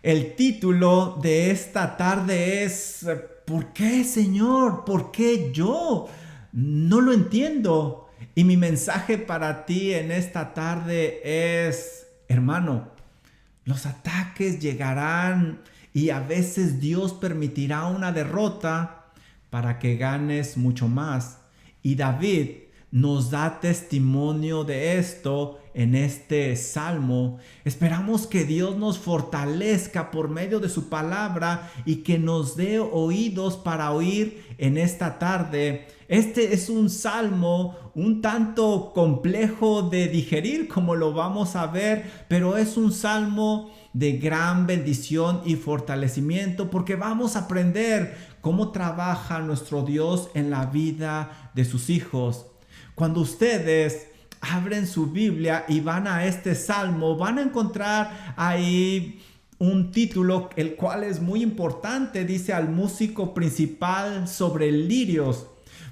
El título de esta tarde es ¿por qué, Señor? ¿Por qué yo? No lo entiendo. Y mi mensaje para ti en esta tarde es, hermano, los ataques llegarán y a veces Dios permitirá una derrota para que ganes mucho más. Y David nos da testimonio de esto en este salmo. Esperamos que Dios nos fortalezca por medio de su palabra y que nos dé oídos para oír en esta tarde. Este es un salmo un tanto complejo de digerir, como lo vamos a ver, pero es un salmo de gran bendición y fortalecimiento porque vamos a aprender cómo trabaja nuestro Dios en la vida de sus hijos. Cuando ustedes abren su Biblia y van a este salmo, van a encontrar ahí un título, el cual es muy importante. Dice: al músico principal sobre lirios.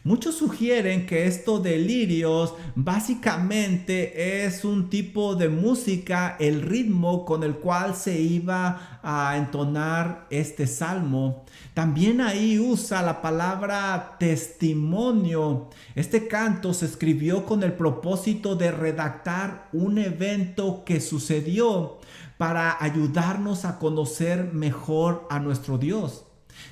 Muchos sugieren que esto de lirios básicamente es un tipo de música, el ritmo con el cual se iba a entonar este salmo. También ahí usa la palabra testimonio. Este canto se escribió con el propósito de redactar un evento que sucedió para ayudarnos a conocer mejor a nuestro Dios.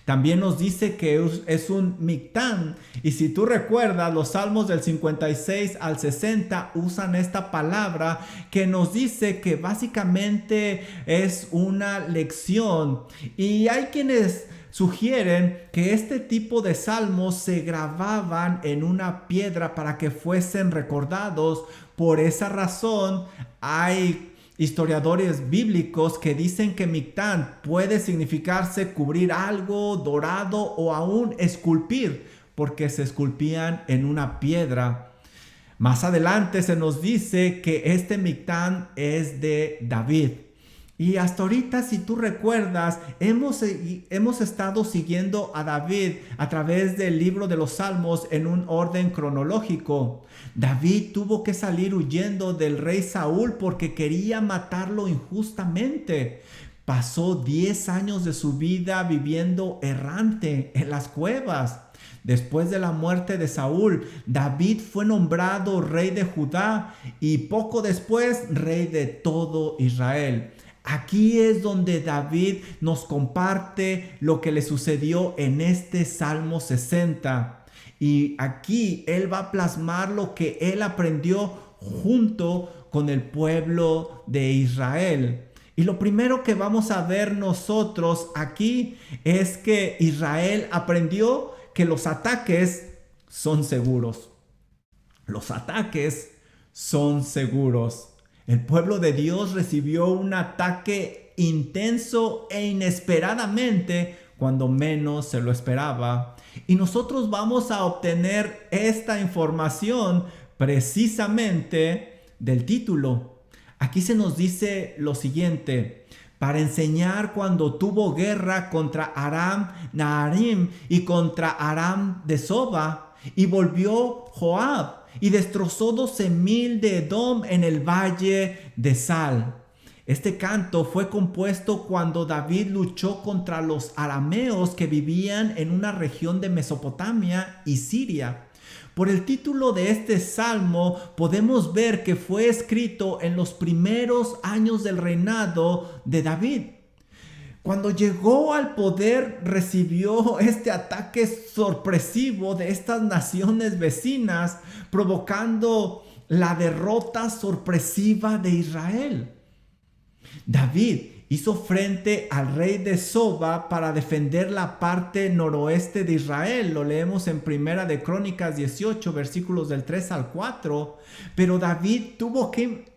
También nos dice que es un mictán, y si tú recuerdas, los salmos del 56 al 60 usan esta palabra que nos dice que básicamente es una lección. Y hay quienes sugieren que este tipo de salmos se grababan en una piedra para que fuesen recordados. Por esa razón hay historiadores bíblicos que dicen que mictán puede significarse cubrir algo, dorado o aún esculpir, porque se esculpían en una piedra. Más adelante se nos dice que este mictán es de David. Y hasta ahorita, si tú recuerdas, hemos estado siguiendo a David a través del libro de los Salmos en un orden cronológico. David tuvo que salir huyendo del rey Saúl porque quería matarlo injustamente. Pasó 10 años de su vida viviendo errante en las cuevas. Después de la muerte de Saúl, David fue nombrado rey de Judá y poco después rey de todo Israel. Aquí es donde David nos comparte lo que le sucedió en este Salmo 60. Y aquí él va a plasmar lo que él aprendió junto con el pueblo de Israel. Y lo primero que vamos a ver nosotros aquí es que Israel aprendió que los ataques son seguros. Los ataques son seguros. El pueblo de Dios recibió un ataque intenso e inesperadamente cuando menos se lo esperaba. Y nosotros vamos a obtener esta información precisamente del título. Aquí se nos dice lo siguiente: para enseñar cuando tuvo guerra contra Aram Naharaim y contra Aram de Soba, y volvió Joab y destrozó 12,000 de Edom en el valle de Sal. Este canto fue compuesto cuando David luchó contra los arameos que vivían en una región de Mesopotamia y Siria. Por el título de este salmo podemos ver que fue escrito en los primeros años del reinado de David. Cuando llegó al poder, recibió este ataque sorpresivo de estas naciones vecinas, provocando la derrota sorpresiva de Israel. David hizo frente al rey de Soba para defender la parte noroeste de Israel. Lo leemos en Primera de Crónicas 18, versículos del 3 al 4. Pero David tuvo que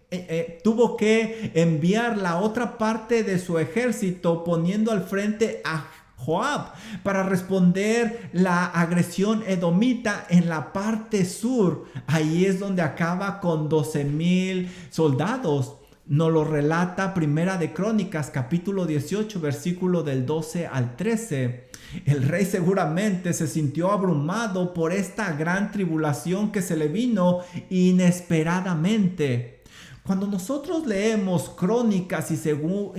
enviar la otra parte de su ejército, poniendo al frente a Joab para responder la agresión edomita en la parte sur. Ahí es donde acaba con 12,000 soldados. Nos lo relata Primera de Crónicas, capítulo 18, versículo del 12 al 13. El rey seguramente se sintió abrumado por esta gran tribulación que se le vino inesperadamente. Cuando nosotros leemos Crónicas y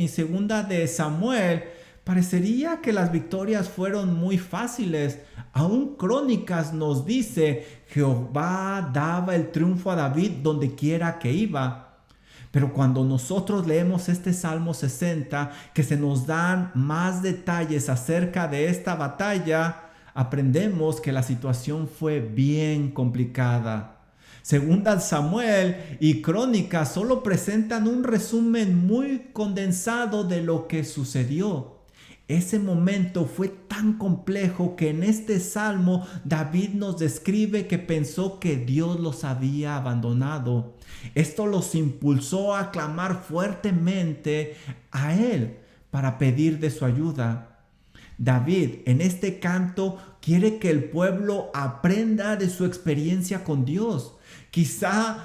Segunda de Samuel, parecería que las victorias fueron muy fáciles. Aún Crónicas nos dice: Jehová daba el triunfo a David donde quiera que iba. Pero cuando nosotros leemos este Salmo 60, que se nos dan más detalles acerca de esta batalla, aprendemos que la situación fue bien complicada. Segunda Samuel y Crónicas solo presentan un resumen muy condensado de lo que sucedió. Ese momento fue tan complejo que en este salmo David nos describe que pensó que Dios los había abandonado. Esto los impulsó a clamar fuertemente a él para pedir de su ayuda. David en este canto quiere que el pueblo aprenda de su experiencia con Dios. Quizá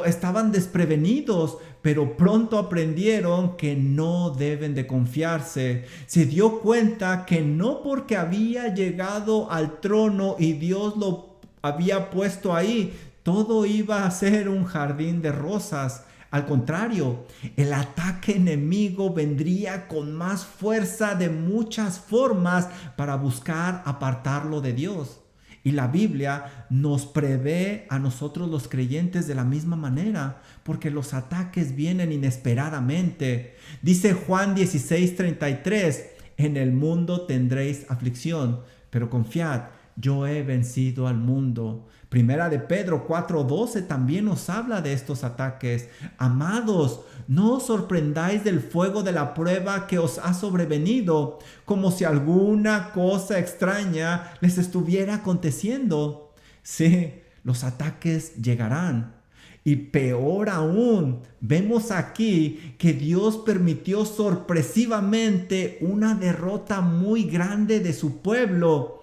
estaban desprevenidos, pero pronto aprendieron que no deben de confiarse. Se dio cuenta que no porque había llegado al trono y Dios lo había puesto ahí, todo iba a ser un jardín de rosas. Al contrario, el ataque enemigo vendría con más fuerza de muchas formas para buscar apartarlo de Dios. Y la Biblia nos prevé a nosotros los creyentes de la misma manera, porque los ataques vienen inesperadamente. Dice Juan 16:33, en el mundo tendréis aflicción, pero confiad, yo he vencido al mundo. Primera de Pedro 4:12 también nos habla de estos ataques. Amados, no os sorprendáis del fuego de la prueba que os ha sobrevenido, como si alguna cosa extraña les estuviera aconteciendo. Sí, los ataques llegarán. Y peor aún, vemos aquí que Dios permitió sorpresivamente una derrota muy grande de su pueblo.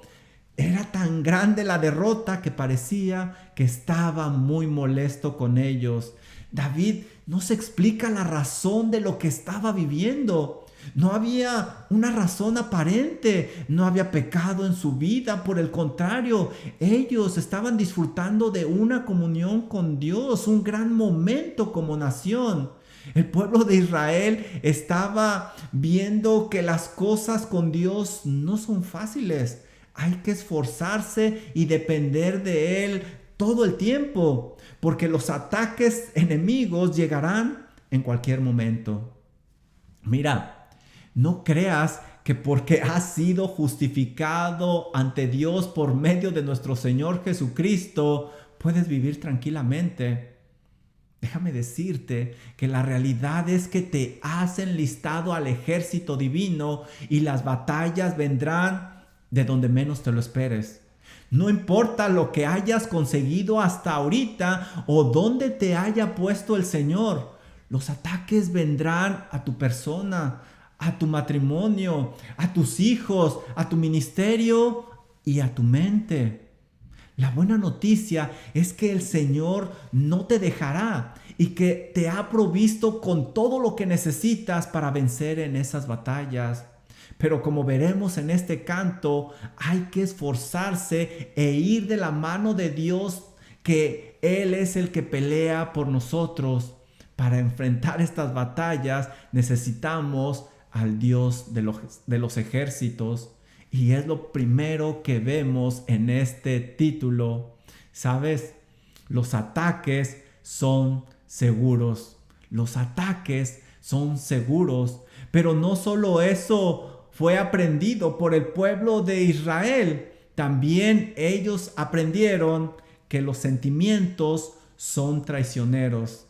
Era tan grande la derrota que parecía que estaba muy molesto con ellos. David no se explica la razón de lo que estaba viviendo. No había una razón aparente, no había pecado en su vida. Por el contrario, ellos estaban disfrutando de una comunión con Dios, un gran momento como nación. El pueblo de Israel estaba viendo que las cosas con Dios no son fáciles. Hay que esforzarse y depender de Él todo el tiempo, porque los ataques enemigos llegarán en cualquier momento. Mira, no creas que porque has sido justificado ante Dios por medio de nuestro Señor Jesucristo, puedes vivir tranquilamente. Déjame decirte que la realidad es que te has enlistado al ejército divino y las batallas vendrán de donde menos te lo esperes. No importa lo que hayas conseguido hasta ahorita o dónde te haya puesto el Señor, los ataques vendrán a tu persona, a tu matrimonio, a tus hijos, a tu ministerio y a tu mente. La buena noticia es que el Señor no te dejará y que te ha provisto con todo lo que necesitas para vencer en esas batallas. Pero como veremos en este canto, hay que esforzarse e ir de la mano de Dios, que Él es el que pelea por nosotros. Para enfrentar estas batallas necesitamos al Dios de los ejércitos. Y es lo primero que vemos en este título. ¿Sabes? Los ataques son seguros. Los ataques son seguros. Pero no solo eso fue aprendido por el pueblo de Israel. También ellos aprendieron que los sentimientos son traicioneros.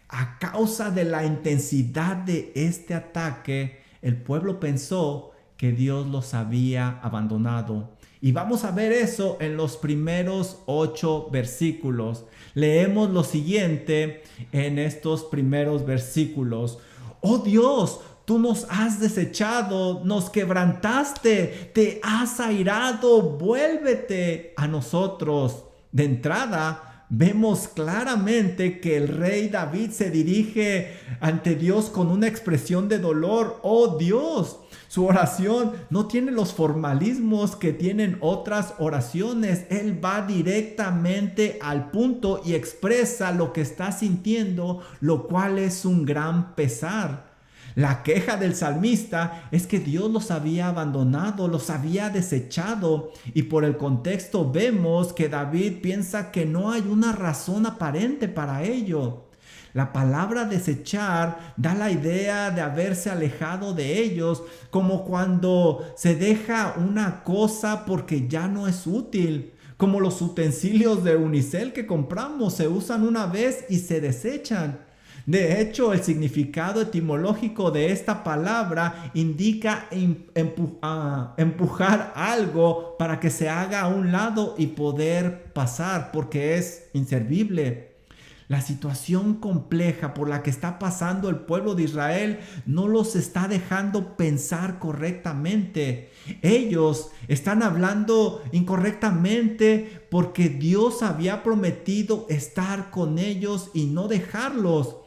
A causa de la intensidad de este ataque, el pueblo pensó que Dios los había abandonado. Y vamos a ver eso en los primeros 8 versículos. Leemos lo siguiente en estos primeros versículos. ¡Oh Dios! Tú nos has desechado, nos quebrantaste, te has airado, vuélvete a nosotros. De entrada, vemos claramente que el rey David se dirige ante Dios con una expresión de dolor. ¡Oh Dios! Su oración no tiene los formalismos que tienen otras oraciones. Él va directamente al punto y expresa lo que está sintiendo, lo cual es un gran pesar. La queja del salmista es que Dios los había abandonado, los había desechado, y por el contexto vemos que David piensa que no hay una razón aparente para ello. La palabra desechar da la idea de haberse alejado de ellos, como cuando se deja una cosa porque ya no es útil, como los utensilios de unicel que compramos, se usan una vez y se desechan. De hecho, el significado etimológico de esta palabra indica empujar algo para que se haga a un lado y poder pasar, porque es inservible. La situación compleja por la que está pasando el pueblo de Israel no los está dejando pensar correctamente. Ellos están hablando incorrectamente porque Dios había prometido estar con ellos y no dejarlos.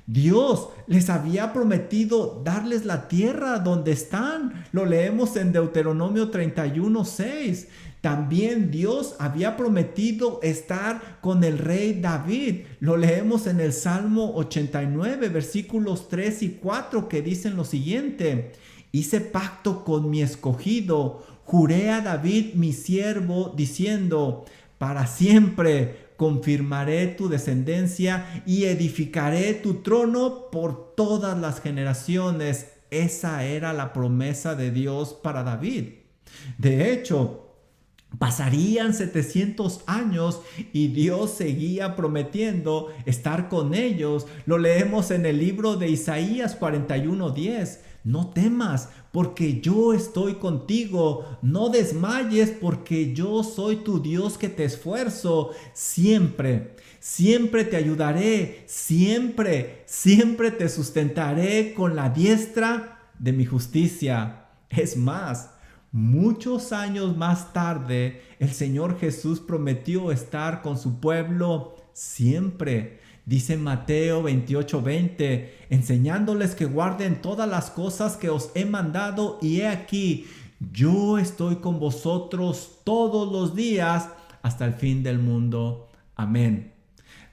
Dios les había prometido darles la tierra donde están. Lo leemos en Deuteronomio 31:6. También Dios había prometido estar con el rey David. Lo leemos en el Salmo 89, versículos 3 y 4, que dicen lo siguiente: hice pacto con mi escogido, juré a David mi siervo, diciendo, para siempre confirmaré tu descendencia y edificaré tu trono por todas las generaciones. Esa era la promesa de Dios para David. De hecho, pasarían 700 años y Dios seguía prometiendo estar con ellos. Lo leemos en el libro de Isaías 41:10. No temas, porque yo estoy contigo. No desmayes, porque yo soy tu Dios que te esfuerzo. Siempre, siempre te ayudaré. Siempre, siempre te sustentaré con la diestra de mi justicia. Es más, muchos años más tarde, el Señor Jesús prometió estar con su pueblo siempre. Dice Mateo 28:20, enseñándoles que guarden todas las cosas que os he mandado, y he aquí, yo estoy con vosotros todos los días hasta el fin del mundo. Amén.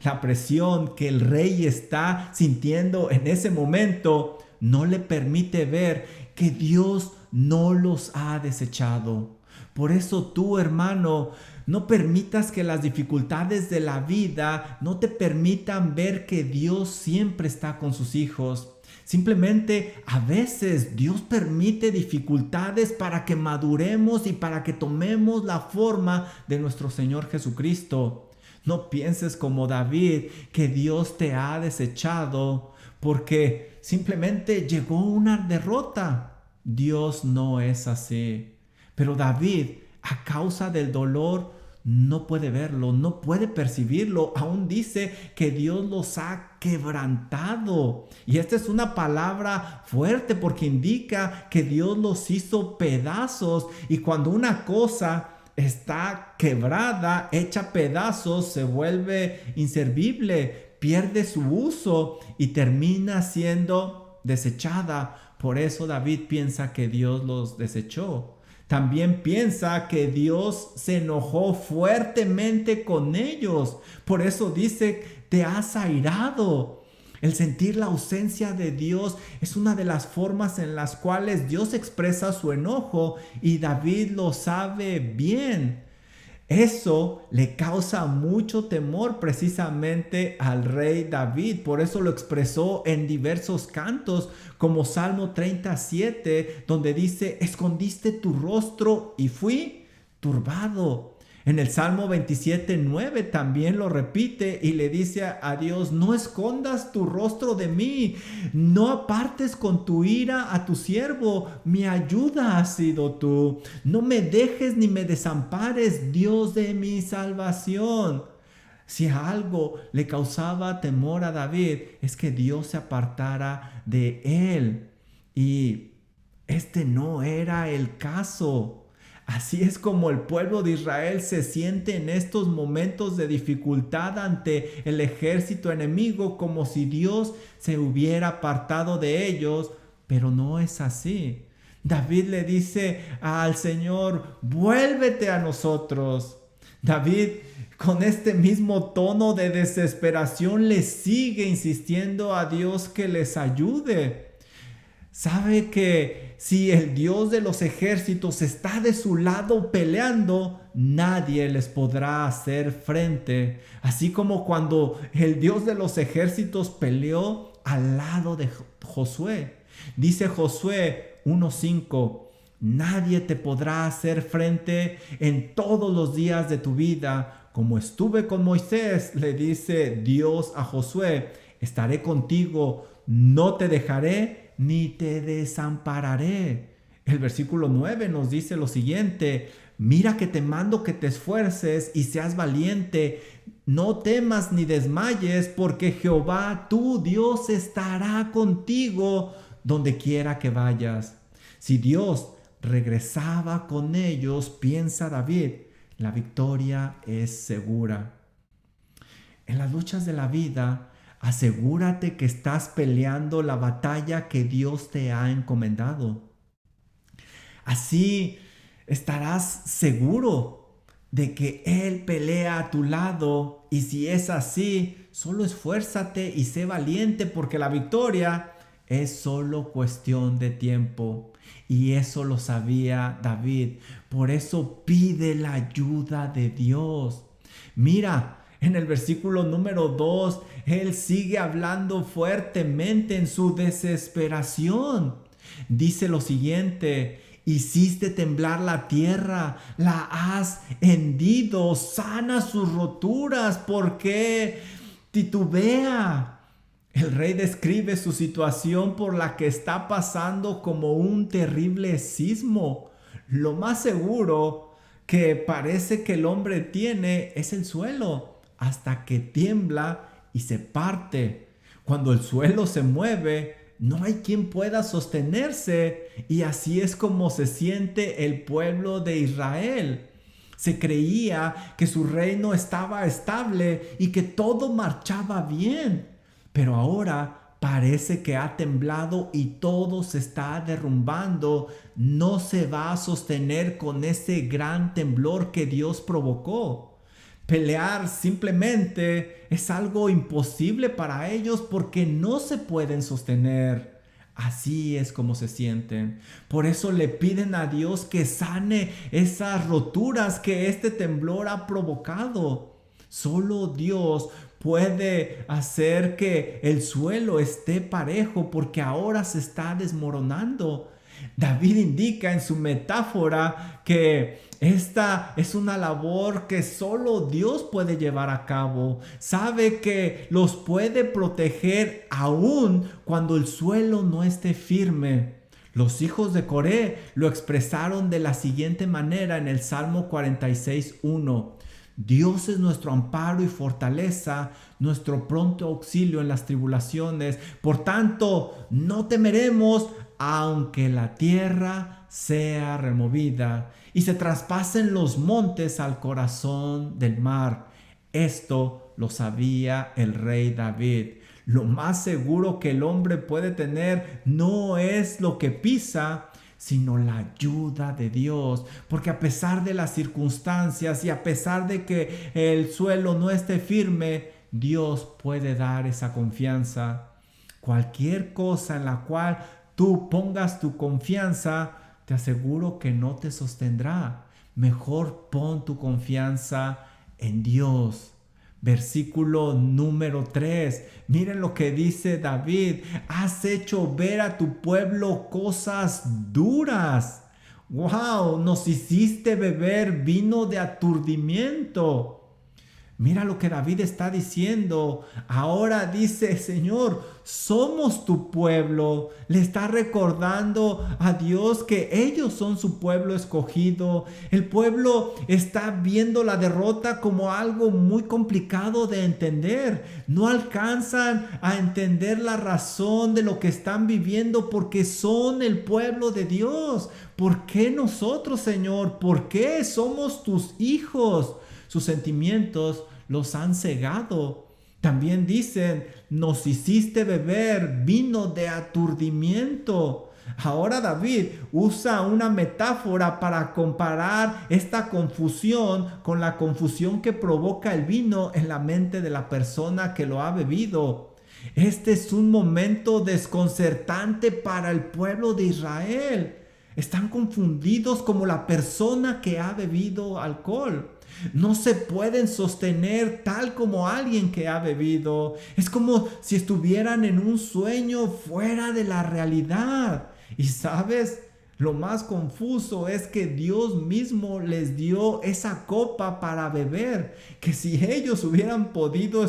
La presión que el rey está sintiendo en ese momento no le permite ver que Dios no los ha desechado. Por eso tú, hermano, no permitas que las dificultades de la vida no te permitan ver que Dios siempre está con sus hijos. Simplemente a veces Dios permite dificultades para que maduremos y para que tomemos la forma de nuestro Señor Jesucristo. No pienses como David que Dios te ha desechado porque simplemente llegó una derrota. Dios no es así. Pero David, a causa del dolor, no puede verlo, no puede percibirlo. Aún dice que Dios los ha quebrantado. Y esta es una palabra fuerte porque indica que Dios los hizo pedazos. Y cuando una cosa está quebrada, hecha pedazos, se vuelve inservible, pierde su uso y termina siendo desechada. Por eso David piensa que Dios los desechó. También piensa que Dios se enojó fuertemente con ellos. Por eso dice, te has airado. El sentir la ausencia de Dios es una de las formas en las cuales Dios expresa su enojo, y David lo sabe bien. Eso le causa mucho temor precisamente al rey David. Por eso lo expresó en diversos cantos, como Salmo 37, donde dice, escondiste tu rostro y fui turbado. En el Salmo 27:9 también lo repite y le dice a Dios, no escondas tu rostro de mí, no apartes con tu ira a tu siervo, mi ayuda has sido tú. No me dejes ni me desampares, Dios de mi salvación. Si algo le causaba temor a David, es que Dios se apartara de él. Y este no era el caso. Así es como el pueblo de Israel se siente en estos momentos de dificultad ante el ejército enemigo, como si Dios se hubiera apartado de ellos, pero no es así. David le dice al Señor, vuélvete a nosotros. David, con este mismo tono de desesperación, le sigue insistiendo a Dios que les ayude. Sabe que si el Dios de los ejércitos está de su lado peleando, nadie les podrá hacer frente. Así como cuando el Dios de los ejércitos peleó al lado de Josué. Dice Josué 1:5, nadie te podrá hacer frente en todos los días de tu vida. Como estuve con Moisés, le dice Dios a Josué, estaré contigo, no te dejaré ni te desampararé. El versículo 9 nos dice lo siguiente, mira que te mando que te esfuerces y seas valiente, no temas ni desmayes, porque Jehová tu Dios estará contigo donde quiera que vayas. Si Dios regresaba con ellos, piensa David, la victoria es segura. En las luchas de la vida, asegúrate que estás peleando la batalla que Dios te ha encomendado. Así estarás seguro de que Él pelea a tu lado, y si es así, solo esfuérzate y sé valiente, porque la victoria es solo cuestión de tiempo. Y eso lo sabía David. Por eso pide la ayuda de Dios. Mira, en el versículo número 2, él sigue hablando fuertemente en su desesperación. Dice lo siguiente, hiciste temblar la tierra, la has hendido, sana sus roturas, ¿por qué titubea? El rey describe su situación por la que está pasando como un terrible sismo. Lo más seguro que parece que el hombre tiene es el suelo, hasta que tiembla y se parte. Cuando el suelo se mueve, no hay quien pueda sostenerse, y así es como se siente el pueblo de Israel. Se creía que su reino estaba estable y que todo marchaba bien. Pero ahora parece que ha temblado y todo se está derrumbando. No se va a sostener con ese gran temblor que Dios provocó. Pelear simplemente es algo imposible para ellos porque no se pueden sostener. Así es como se sienten. Por eso le piden a Dios que sane esas roturas que este temblor ha provocado. Solo Dios puede hacer que el suelo esté parejo porque ahora se está desmoronando. David indica en su metáfora que esta es una labor que solo Dios puede llevar a cabo. Sabe que los puede proteger aún cuando el suelo no esté firme. Los hijos de Coré lo expresaron de la siguiente manera en el Salmo 46:1. Dios es nuestro amparo y fortaleza, nuestro pronto auxilio en las tribulaciones. Por tanto, no temeremos, aunque la tierra sea removida y se traspasen los montes al corazón del mar. Esto lo sabía el rey David. Lo más seguro que el hombre puede tener no es lo que pisa, sino la ayuda de Dios, porque a pesar de las circunstancias y a pesar de que el suelo no esté firme, Dios puede dar esa confianza. Cualquier cosa en la cual tú pongas tu confianza, te aseguro que no te sostendrá. Mejor pon tu confianza en Dios. Versículo número 3. Miren lo que dice David. Has hecho ver a tu pueblo cosas duras. ¡Wow! Nos hiciste beber vino de aturdimiento. Mira lo que David está diciendo. Ahora dice, Señor, somos tu pueblo. Le está recordando a Dios que ellos son su pueblo escogido. El pueblo está viendo la derrota como algo muy complicado de entender. No alcanzan a entender la razón de lo que están viviendo porque son el pueblo de Dios. ¿Por qué nosotros, Señor? ¿Por qué somos tus hijos? Sus sentimientos los han cegado. También dicen, nos hiciste beber vino de aturdimiento. Ahora David usa una metáfora para comparar esta confusión con la confusión que provoca el vino en la mente de la persona que lo ha bebido. Este es un momento desconcertante para el pueblo de Israel. Están confundidos como la persona que ha bebido alcohol. No se pueden sostener tal como alguien que ha bebido. Es como si estuvieran en un sueño fuera de la realidad. Y sabes, lo más confuso es que Dios mismo les dio esa copa para beber, que si ellos hubieran podido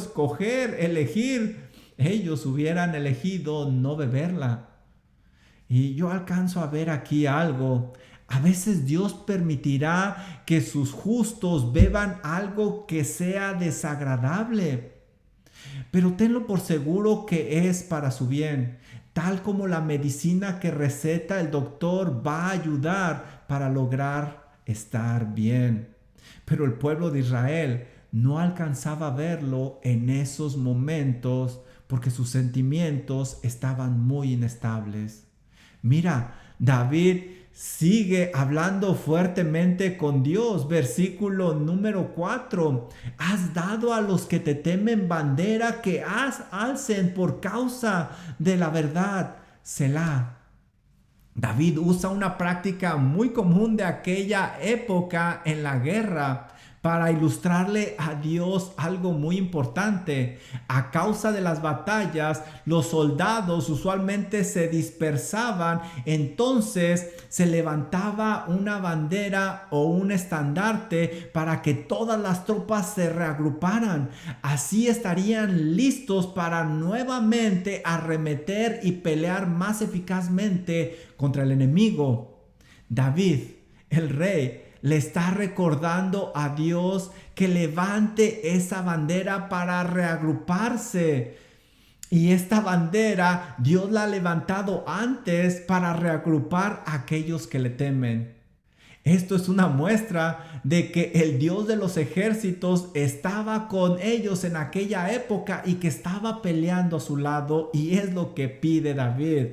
elegir, ellos hubieran elegido no beberla. Y yo alcanzo a ver aquí algo. A veces Dios permitirá que sus justos beban algo que sea desagradable, pero tenlo por seguro que es para su bien, tal como la medicina que receta el doctor va a ayudar para lograr estar bien. Pero el pueblo de Israel no alcanzaba a verlo en esos momentos porque sus sentimientos estaban muy inestables. Mira, David sigue hablando fuertemente con Dios. Versículo número 4. Has dado a los que te temen bandera que alcen por causa de la verdad. Selah. David usa una práctica muy común de aquella época en la guerra para ilustrarle a Dios algo muy importante. A causa de las batallas, los soldados usualmente se dispersaban, entonces se levantaba una bandera o un estandarte para que todas las tropas se reagruparan. Así estarían listos para nuevamente arremeter y pelear más eficazmente contra el enemigo. David, el rey, le está recordando a Dios que levante esa bandera para reagruparse. Y esta bandera Dios la ha levantado antes para reagrupar a aquellos que le temen. Esto es una muestra de que el Dios de los ejércitos estaba con ellos en aquella época y que estaba peleando a su lado, y es lo que pide David.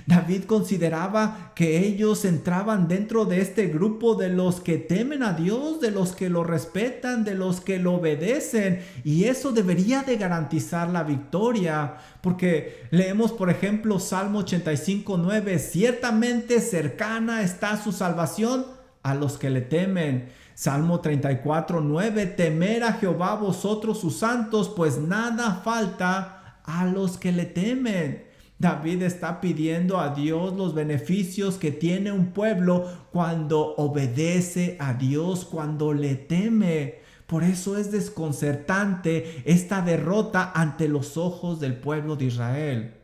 David consideraba que ellos entraban dentro de este grupo de los que temen a Dios, de los que lo respetan, de los que lo obedecen, y eso debería de garantizar la victoria, porque leemos por ejemplo Salmo 85:9, ciertamente cercana está su salvación a los que le temen. Salmo 34:9, temer a Jehová vosotros sus santos, pues nada falta a los que le temen. David está pidiendo a Dios los beneficios que tiene un pueblo cuando obedece a Dios, cuando le teme. Por eso es desconcertante esta derrota ante los ojos del pueblo de Israel.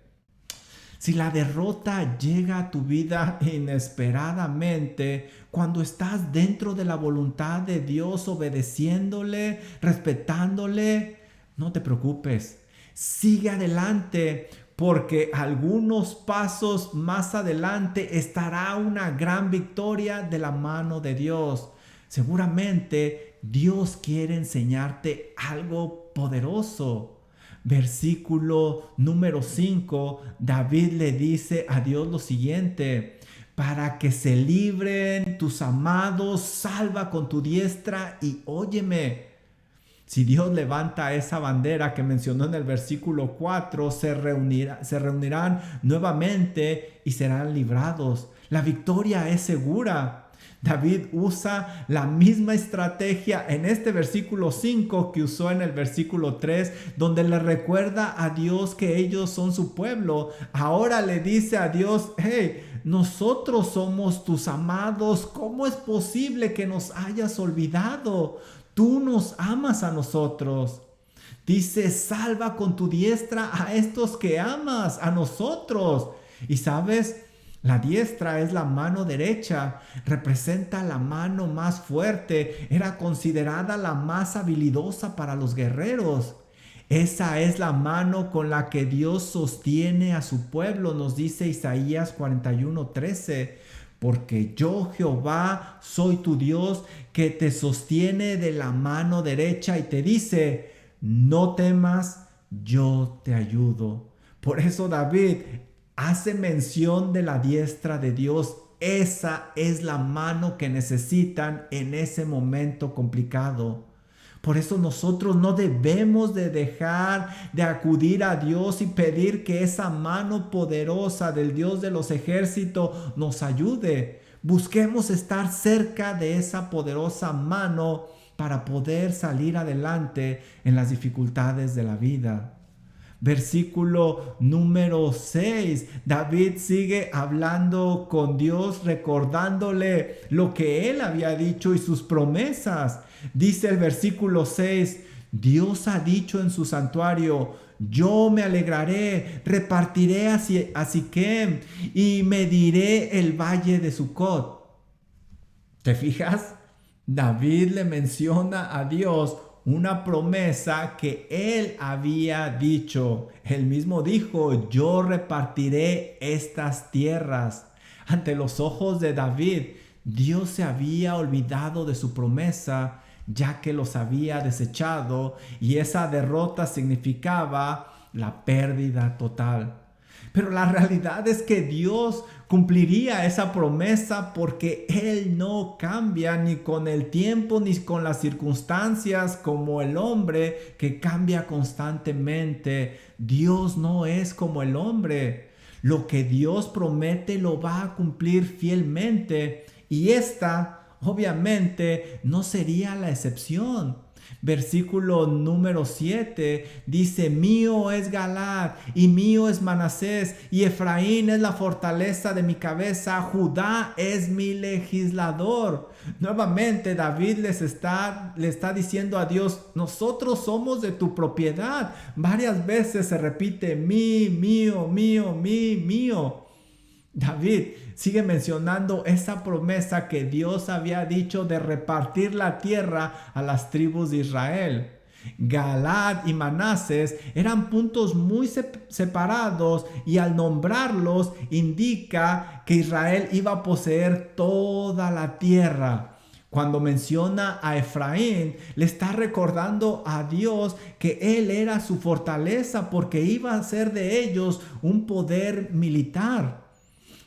Si la derrota llega a tu vida inesperadamente, cuando estás dentro de la voluntad de Dios, obedeciéndole, respetándole, no te preocupes. Sigue adelante, porque algunos pasos más adelante estará una gran victoria de la mano de Dios. Seguramente Dios quiere enseñarte algo poderoso. Versículo número 5, David le dice a Dios lo siguiente: para que se libren tus amados, salva con tu diestra y óyeme. Si Dios levanta esa bandera que mencionó en el versículo 4, se reunirán nuevamente y serán librados. La victoria es segura. David usa la misma estrategia en este versículo 5 que usó en el versículo 3, donde le recuerda a Dios que ellos son su pueblo. Ahora le dice a Dios: hey, nosotros somos tus amados. ¿Cómo es posible que nos hayas olvidado? Tú nos amas a nosotros. Dice: salva con tu diestra a estos que amas, a nosotros. Y sabes, la diestra es la mano derecha, representa la mano más fuerte, era considerada la más habilidosa para los guerreros. Esa es la mano con la que Dios sostiene a su pueblo, nos dice Isaías 41:13. Porque yo, Jehová, soy tu Dios, que te sostiene de la mano derecha y te dice: no temas, yo te ayudo. Por eso David hace mención de la diestra de Dios. Esa es la mano que necesitan en ese momento complicado. Por eso nosotros no debemos de dejar de acudir a Dios y pedir que esa mano poderosa del Dios de los ejércitos nos ayude. Busquemos estar cerca de esa poderosa mano para poder salir adelante en las dificultades de la vida. Versículo número 6. David sigue hablando con Dios, recordándole lo que él había dicho y sus promesas. Dice el versículo 6, Dios ha dicho en su santuario, yo me alegraré, repartiré a Siquem y mediré el valle de Sucot. ¿Te fijas? David le menciona a Dios una promesa que él había dicho. Él mismo dijo, yo repartiré estas tierras. Ante los ojos de David, Dios se había olvidado de su promesa, ya que los había desechado, y esa derrota significaba la pérdida total. Pero la realidad es que Dios cumpliría esa promesa porque Él no cambia ni con el tiempo ni con las circunstancias como el hombre que cambia constantemente. Dios no es como el hombre. Lo que Dios promete lo va a cumplir fielmente y esta obviamente no sería la excepción. Versículo número 7 dice, mío es Galaad y mío es Manasés y Efraín es la fortaleza de mi cabeza, Judá es mi legislador. Nuevamente David le está diciendo a Dios, nosotros somos de tu propiedad. Varias veces se repite, mío. David sigue mencionando esa promesa que Dios había dicho de repartir la tierra a las tribus de Israel. Galaad y Manases eran puntos muy separados y al nombrarlos indica que Israel iba a poseer toda la tierra. Cuando menciona a Efraín, le está recordando a Dios que Él era su fortaleza porque iba a ser de ellos un poder militar.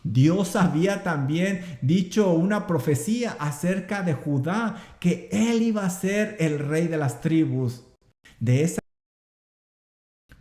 Dios había también dicho una profecía acerca de Judá, que él iba a ser el rey de las tribus. De esa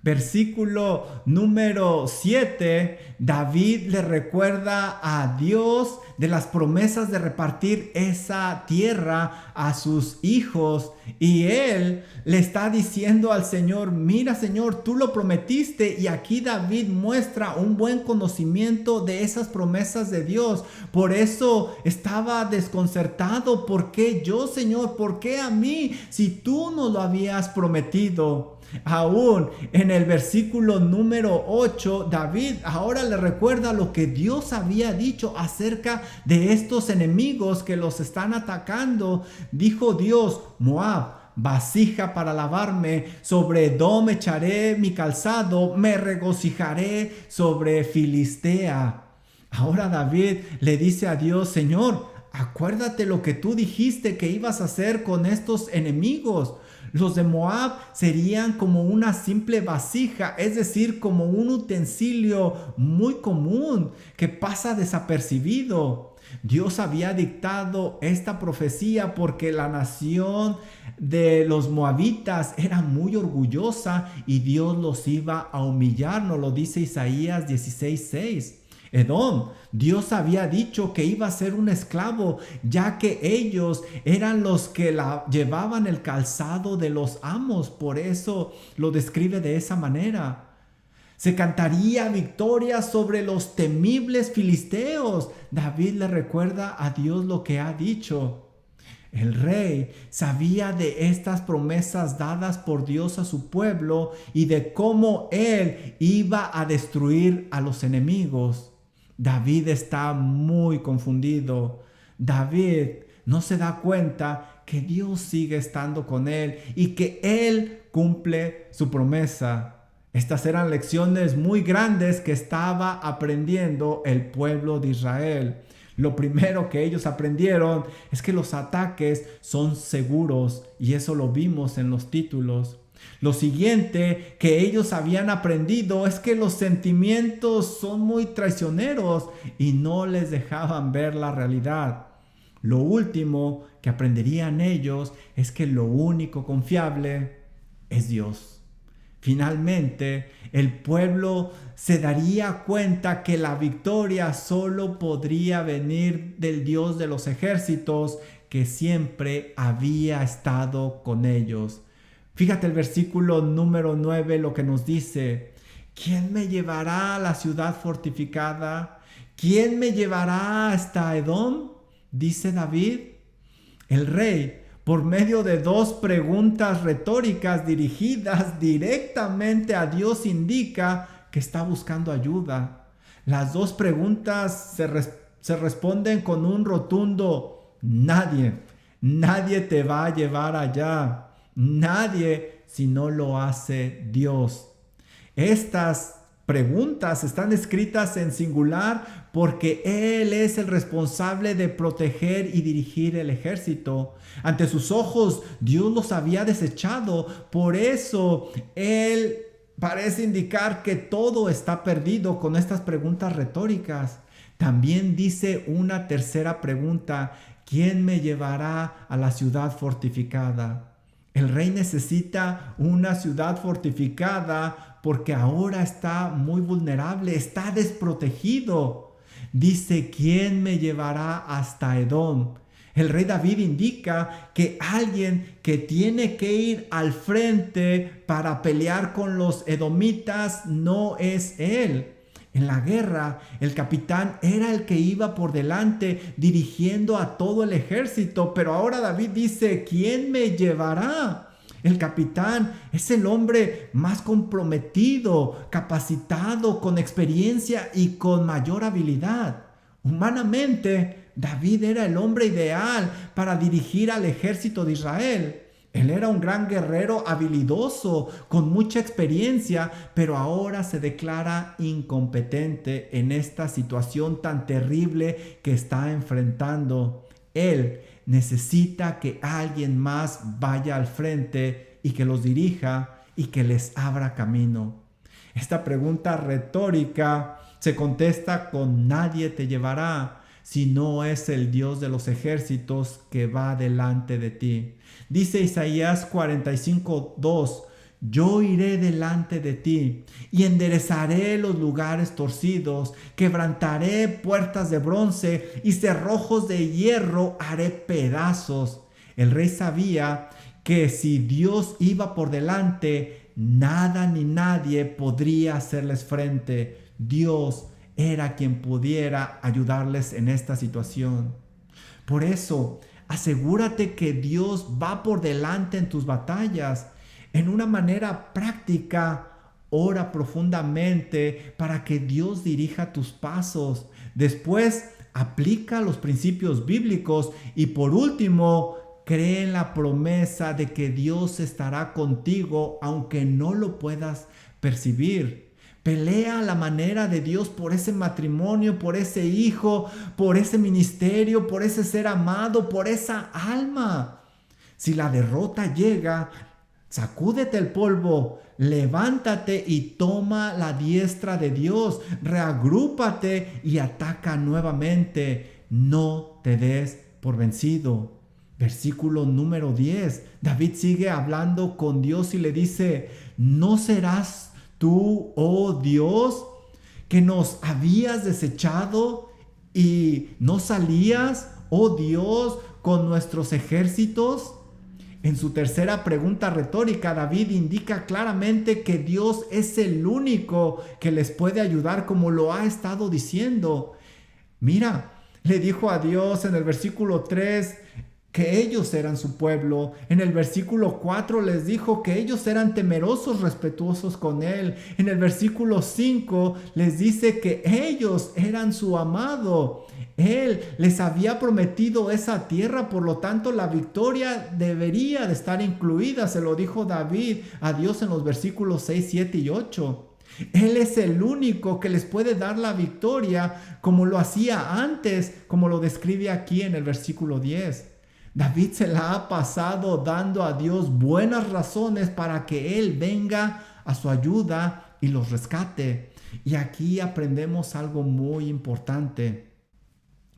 versículo número 7, David le recuerda a Dios de las promesas de repartir esa tierra a sus hijos. Y él le está diciendo al Señor, mira Señor, tú lo prometiste. Y aquí David muestra un buen conocimiento de esas promesas de Dios. Por eso estaba desconcertado. ¿Por qué yo, Señor? ¿Por qué a mí? Si tú nos lo habías prometido. Aún en el versículo número 8, David ahora le recuerda lo que Dios había dicho acerca de estos enemigos que los están atacando. Dijo Dios, Moab, vasija para lavarme, sobre Edom echaré mi calzado, me regocijaré sobre Filistea. Ahora David le dice a Dios, Señor, acuérdate lo que tú dijiste que ibas a hacer con estos enemigos. Los de Moab serían como una simple vasija, es decir, como un utensilio muy común que pasa desapercibido. Dios había dictado esta profecía porque la nación de los moabitas era muy orgullosa y Dios los iba a humillar, nos lo dice Isaías 16:6. Edom, Dios había dicho que iba a ser un esclavo, ya que ellos eran los que llevaban el calzado de los amos. Por eso lo describe de esa manera. Se cantaría victoria sobre los temibles filisteos. David le recuerda a Dios lo que ha dicho. El rey sabía de estas promesas dadas por Dios a su pueblo y de cómo él iba a destruir a los enemigos. David está muy confundido. David no se da cuenta que Dios sigue estando con él y que él cumple su promesa. Estas eran lecciones muy grandes que estaba aprendiendo el pueblo de Israel. Lo primero que ellos aprendieron es que los ataques son seguros y eso lo vimos en los títulos. Lo siguiente que ellos habían aprendido es que los sentimientos son muy traicioneros y no les dejaban ver la realidad. Lo último que aprenderían ellos es que lo único confiable es Dios. Finalmente, el pueblo se daría cuenta que la victoria solo podría venir del Dios de los ejércitos que siempre había estado con ellos. Fíjate el versículo número 9 lo que nos dice: ¿quién me llevará a la ciudad fortificada? ¿Quién me llevará hasta Edom? Dice David. El rey, por medio de dos preguntas retóricas dirigidas directamente a Dios, indica que está buscando ayuda. Las dos preguntas se responden con un rotundo: nadie te va a llevar allá. Nadie si no lo hace Dios. Estas preguntas están escritas en singular porque Él es el responsable de proteger y dirigir el ejército. Ante sus ojos, Dios los había desechado. Por eso, Él parece indicar que todo está perdido con estas preguntas retóricas. También dice una tercera pregunta: ¿quién me llevará a la ciudad fortificada? El rey necesita una ciudad fortificada porque ahora está muy vulnerable, está desprotegido. Dice: ¿quién me llevará hasta Edom? El rey David indica que alguien que tiene que ir al frente para pelear con los edomitas no es él. En la guerra, el capitán era el que iba por delante dirigiendo a todo el ejército, pero ahora David dice: ¿quién me llevará? El capitán es el hombre más comprometido, capacitado, con experiencia y con mayor habilidad. Humanamente, David era el hombre ideal para dirigir al ejército de Israel. Él era un gran guerrero habilidoso, con mucha experiencia, pero ahora se declara incompetente en esta situación tan terrible que está enfrentando. Él necesita que alguien más vaya al frente y que los dirija y que les abra camino. Esta pregunta retórica se contesta con: nadie te llevará si no es el Dios de los ejércitos que va delante de ti. Dice Isaías 45:2: yo iré delante de ti y enderezaré los lugares torcidos, quebrantaré puertas de bronce y cerrojos de hierro haré pedazos. El rey sabía que si Dios iba por delante, nada ni nadie podría hacerles frente. Dios era quien pudiera ayudarles en esta situación. Por eso, asegúrate que Dios va por delante en tus batallas. En una manera práctica, ora profundamente para que Dios dirija tus pasos. Después, aplica los principios bíblicos y por último, cree en la promesa de que Dios estará contigo aunque no lo puedas percibir. Pelea a la manera de Dios por ese matrimonio, por ese hijo, por ese ministerio, por ese ser amado, por esa alma. Si la derrota llega, sacúdete el polvo, levántate y toma la diestra de Dios, reagrúpate y ataca nuevamente. No te des por vencido. Versículo número 10. David sigue hablando con Dios y le dice: ¿no serás tú, oh Dios, que nos habías desechado y no salías, oh Dios, con nuestros ejércitos? En su tercera pregunta retórica, David indica claramente que Dios es el único que les puede ayudar, como lo ha estado diciendo. Mira, le dijo a Dios en el versículo 3 que ellos eran su pueblo. En el versículo 4 les dijo que ellos eran temerosos, respetuosos con él. En el versículo 5 les dice que ellos eran su amado. Él les había prometido esa tierra, por lo tanto la victoria debería de estar incluida. Se lo dijo David a Dios en los versículos 6, 7 y 8. Él es el único que les puede dar la victoria como lo hacía antes, como lo describe aquí en el versículo 10. David se la ha pasado dando a Dios buenas razones para que Él venga a su ayuda y los rescate. Y aquí aprendemos algo muy importante.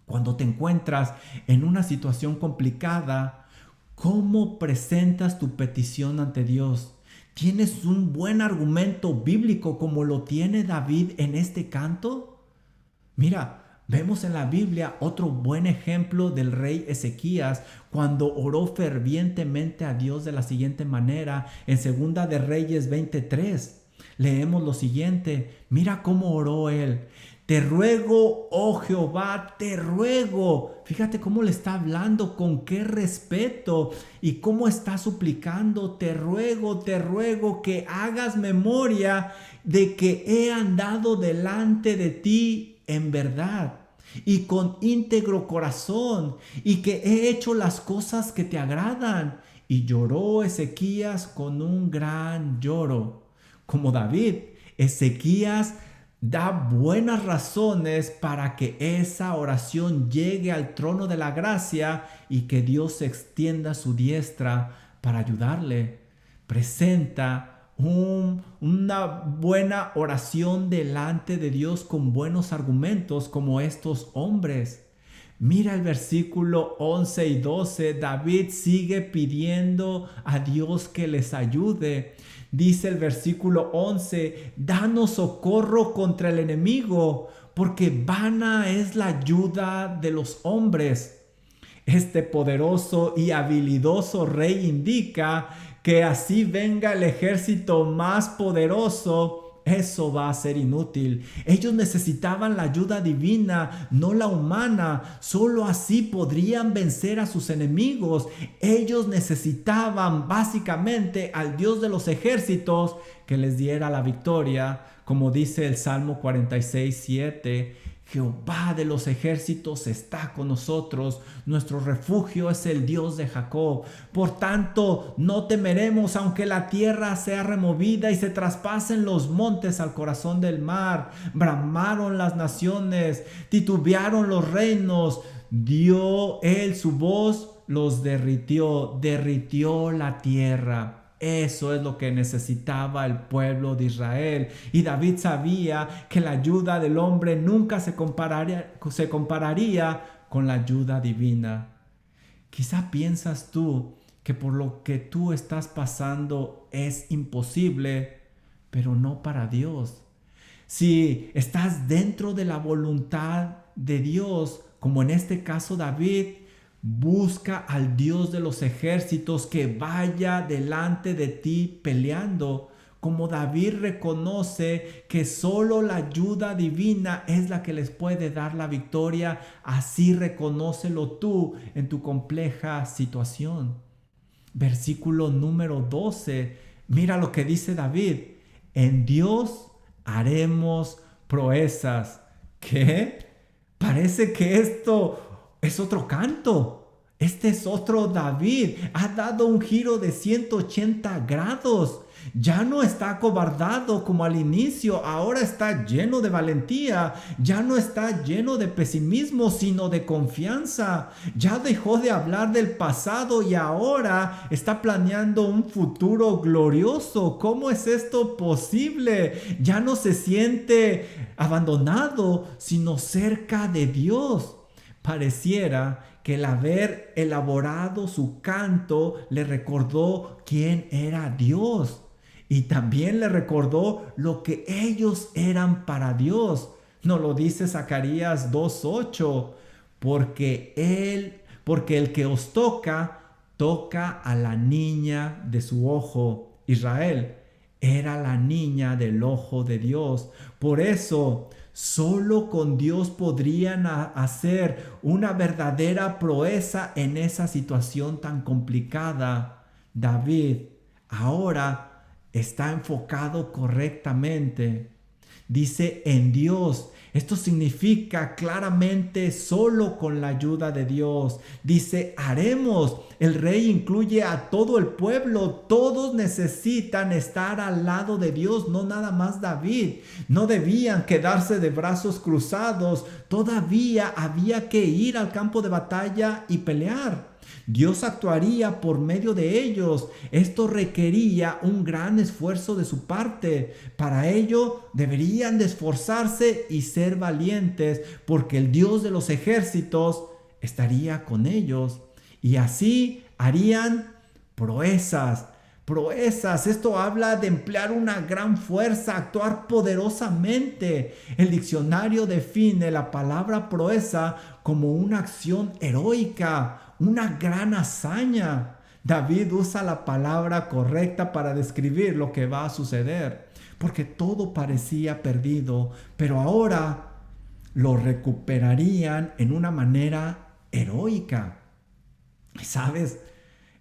Cuando te encuentras en una situación complicada, ¿cómo presentas tu petición ante Dios? ¿Tienes un buen argumento bíblico como lo tiene David en este canto? Mira, vemos en la Biblia otro buen ejemplo del rey Ezequías cuando oró fervientemente a Dios de la siguiente manera en Segunda de Reyes 23. Leemos lo siguiente, mira cómo oró él. Te ruego, oh Jehová, te ruego. Fíjate cómo le está hablando, con qué respeto y cómo está suplicando. Te ruego que hagas memoria de que he andado delante de ti en verdad y con íntegro corazón y que he hecho las cosas que te agradan. Y lloró Ezequías con un gran lloro. Como David, Ezequías da buenas razones para que esa oración llegue al trono de la gracia y que Dios extienda su diestra para ayudarle. Presenta una buena oración delante de Dios con buenos argumentos como estos hombres. Mira el versículo 11 y 12. David sigue pidiendo a Dios que les ayude. Dice el versículo 11, danos socorro contra el enemigo, porque vana es la ayuda de los hombres. Este poderoso y habilidoso rey indica que así venga el ejército más poderoso, eso va a ser inútil. Ellos necesitaban la ayuda divina, no la humana. Solo así podrían vencer a sus enemigos. Ellos necesitaban básicamente al Dios de los ejércitos que les diera la victoria, como dice el Salmo 46:7. Jehová de los ejércitos está con nosotros, nuestro refugio es el Dios de Jacob. Por tanto, no temeremos aunque la tierra sea removida y se traspasen los montes al corazón del mar. Bramaron las naciones, titubearon los reinos, dio él su voz, los derritió la tierra. Eso es lo que necesitaba el pueblo de Israel. Y David sabía que la ayuda del hombre nunca se compararía con la ayuda divina. Quizá piensas tú que por lo que tú estás pasando es imposible, pero no para Dios. Si estás dentro de la voluntad de Dios, como en este caso David, busca al Dios de los ejércitos que vaya delante de ti peleando. Como David reconoce que solo la ayuda divina es la que les puede dar la victoria, así reconócelo tú en tu compleja situación. Versículo número 12. Mira lo que dice David. En Dios haremos proezas. ¿Qué? Parece que esto es otro canto. Este es otro David. Ha dado un giro de 180 grados. Ya no está acobardado como al inicio. Ahora está lleno de valentía. Ya no está lleno de pesimismo, sino de confianza. Ya dejó de hablar del pasado y ahora está planeando un futuro glorioso. ¿Cómo es esto posible? Ya no se siente abandonado, sino cerca de Dios. Pareciera que el haber elaborado su canto le recordó quién era Dios y también le recordó lo que ellos eran para Dios. Nos lo dice Zacarías 2:8, porque el que os toca a la niña de su ojo. Israel era la niña del ojo de Dios. Por eso, solo con Dios podrían hacer una verdadera proeza en esa situación tan complicada. David ahora está enfocado correctamente. Dice en Dios. Esto significa claramente solo con la ayuda de Dios. Dice haremos. El rey incluye a todo el pueblo. Todos necesitan estar al lado de Dios, no nada más David. No debían quedarse de brazos cruzados. Todavía había que ir al campo de batalla y pelear. Dios actuaría por medio de ellos. Esto requería un gran esfuerzo de su parte. Para ello deberían de esforzarse y ser valientes, porque el Dios de los ejércitos estaría con ellos. Y así harían proezas. Proezas, esto habla de emplear una gran fuerza, actuar poderosamente. El diccionario define la palabra proeza como una acción heroica, una gran hazaña. David usa la palabra correcta para describir lo que va a suceder, porque todo parecía perdido, pero ahora lo recuperarían en una manera heroica. ¿Sabes?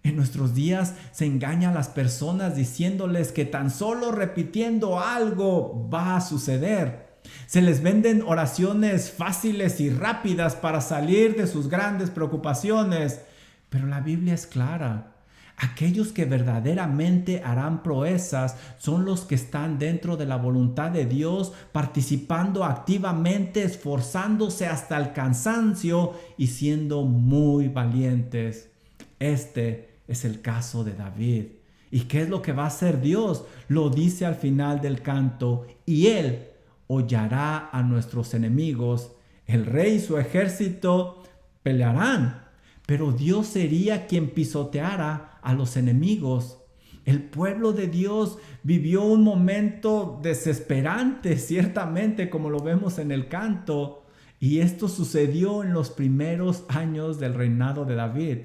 En nuestros días se engaña a las personas diciéndoles que tan solo repitiendo algo va a suceder. Se les venden oraciones fáciles y rápidas para salir de sus grandes preocupaciones. Pero la Biblia es clara. Aquellos que verdaderamente harán proezas son los que están dentro de la voluntad de Dios, participando activamente, esforzándose hasta el cansancio y siendo muy valientes. Este es el caso de David. ¿Y qué es lo que va a hacer Dios? Lo dice al final del canto: y Él hollará a nuestros enemigos. El rey y su ejército pelearán, pero Dios sería quien pisoteara a los enemigos. El pueblo de Dios vivió un momento desesperante, ciertamente, como lo vemos en el canto. Y esto sucedió en los primeros años del reinado de David.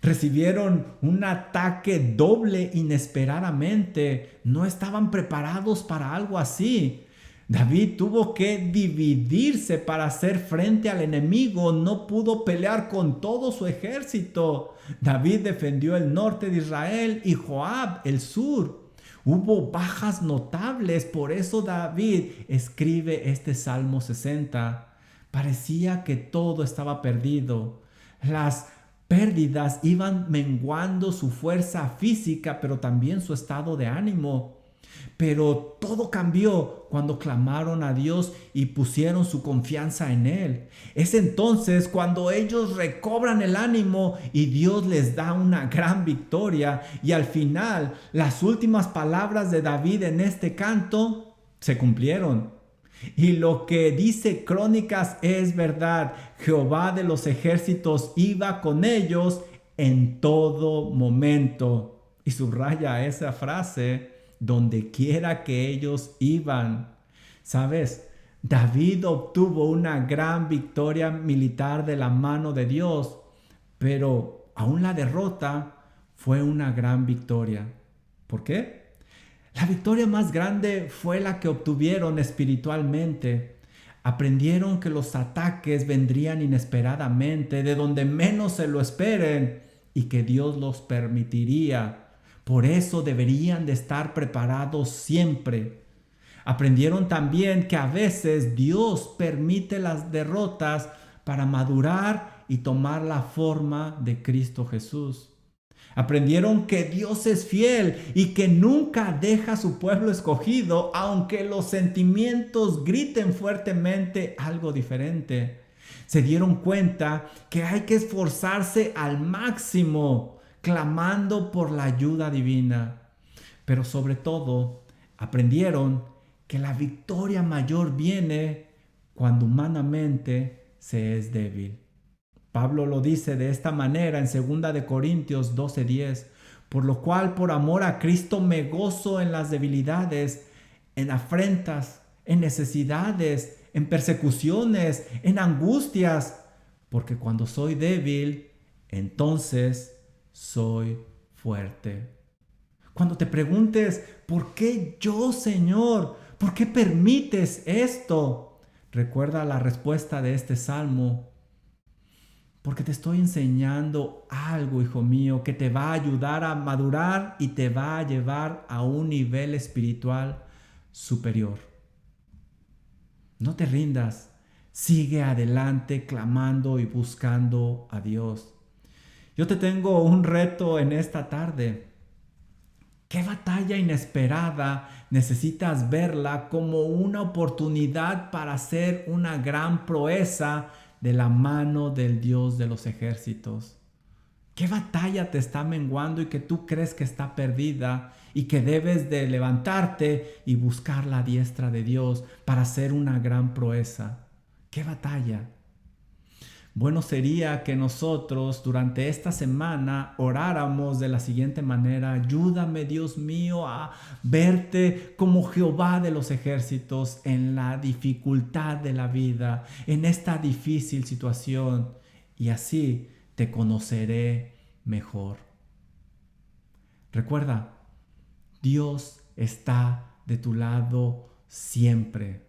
Recibieron un ataque doble inesperadamente. No estaban preparados para algo así. David tuvo que dividirse para hacer frente al enemigo. No pudo pelear con todo su ejército. David defendió el norte de Israel y Joab el sur. Hubo bajas notables, por eso David escribe este Salmo 60. Parecía que todo estaba perdido. Las pérdidas iban menguando su fuerza física, pero también su estado de ánimo. Pero todo cambió cuando clamaron a Dios y pusieron su confianza en Él. Es entonces cuando ellos recobran el ánimo y Dios les da una gran victoria. Y al final, las últimas palabras de David en este canto se cumplieron. Y lo que dice Crónicas es verdad. Jehová de los ejércitos iba con ellos en todo momento. Y subraya esa frase: donde quiera que ellos iban. ¿Sabes? David obtuvo una gran victoria militar de la mano de Dios, pero aún la derrota fue una gran victoria. ¿Por qué? La victoria más grande fue la que obtuvieron espiritualmente. Aprendieron que los ataques vendrían inesperadamente, de donde menos se lo esperen, y que Dios los permitiría. Por eso deberían de estar preparados siempre. Aprendieron también que a veces Dios permite las derrotas para madurar y tomar la forma de Cristo Jesús. Aprendieron que Dios es fiel y que nunca deja a su pueblo escogido, aunque los sentimientos griten fuertemente algo diferente. Se dieron cuenta que hay que esforzarse al máximo, clamando por la ayuda divina. Pero sobre todo, aprendieron que la victoria mayor viene cuando humanamente se es débil. Pablo lo dice de esta manera en 2 de Corintios 12:10, por lo cual por amor a Cristo me gozo en las debilidades, en afrentas, en necesidades, en persecuciones, en angustias, porque cuando soy débil, entonces soy fuerte. Cuando te preguntes, ¿por qué yo, Señor? ¿Por qué permites esto? Recuerda la respuesta de este salmo. Porque te estoy enseñando algo, hijo mío, que te va a ayudar a madurar y te va a llevar a un nivel espiritual superior. No te rindas. Sigue adelante clamando y buscando a Dios. Yo te tengo un reto en esta tarde. ¿Qué batalla inesperada necesitas verla como una oportunidad para hacer una gran proeza de la mano del Dios de los ejércitos? ¿Qué batalla te está menguando y que tú crees que está perdida y que debes de levantarte y buscar la diestra de Dios para hacer una gran proeza? ¿Qué batalla? Bueno sería que nosotros durante esta semana oráramos de la siguiente manera: ayúdame, Dios mío, a verte como Jehová de los ejércitos en la dificultad de la vida, en esta difícil situación, y así te conoceré mejor. Recuerda, Dios está de tu lado siempre.